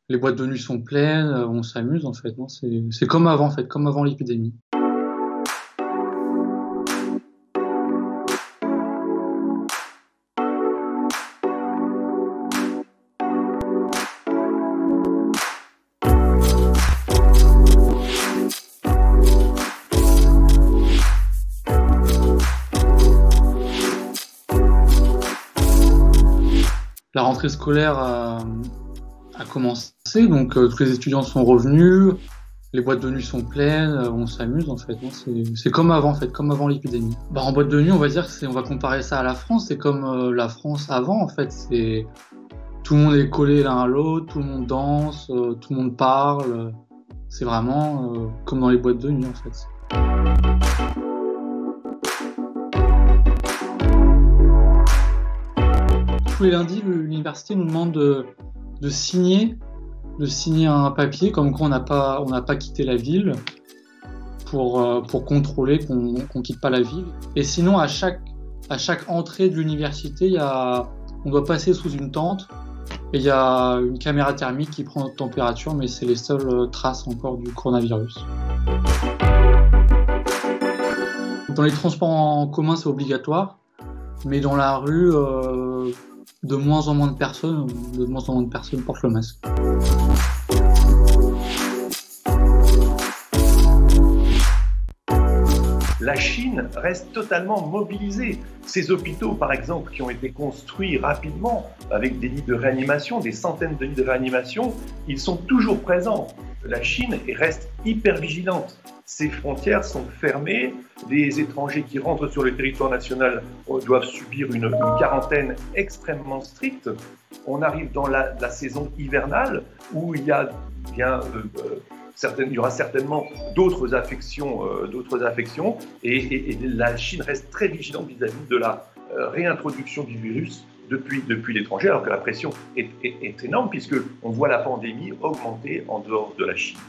Les boîtes de nuit sont pleines, on s'amuse en fait. Non, c'est comme avant en fait, comme avant l'épidémie. La rentrée scolaire a commencé, donc tous les étudiants sont revenus, les boîtes de nuit sont pleines, on s'amuse en fait. Non, c'est comme avant en fait, comme avant l'épidémie. Bah, en boîte de nuit, on va dire que on va comparer ça à la France. C'est comme la France avant en fait. C'est tout le monde est collé l'un à l'autre, tout le monde danse, tout le monde parle. C'est vraiment comme dans les boîtes de nuit en fait. Tous les lundis, l'université nous demande de signer, de signer un papier comme quoi on n'a pas quitté la ville pour contrôler qu'on quitte pas la ville. Et sinon, à chaque entrée de l'université, on doit passer sous une tente et il y a une caméra thermique qui prend notre température, mais c'est les seules traces encore du coronavirus. Dans les transports en commun, c'est obligatoire, mais dans la rue, de moins en moins de personnes portent le masque. La Chine reste totalement mobilisée. Ces hôpitaux, par exemple, qui ont été construits rapidement avec des lits de réanimation, des centaines de lits de réanimation, ils sont toujours présents. La Chine reste hyper vigilante. Ses frontières sont fermées. Les étrangers qui rentrent sur le territoire national doivent subir une quarantaine extrêmement stricte. On arrive dans la saison hivernale où il y a bien... il y aura certainement d'autres affections, et la Chine reste très vigilante vis-à-vis de la réintroduction du virus depuis l'étranger, alors que la pression est énorme puisqu'on voit la pandémie augmenter en dehors de la Chine.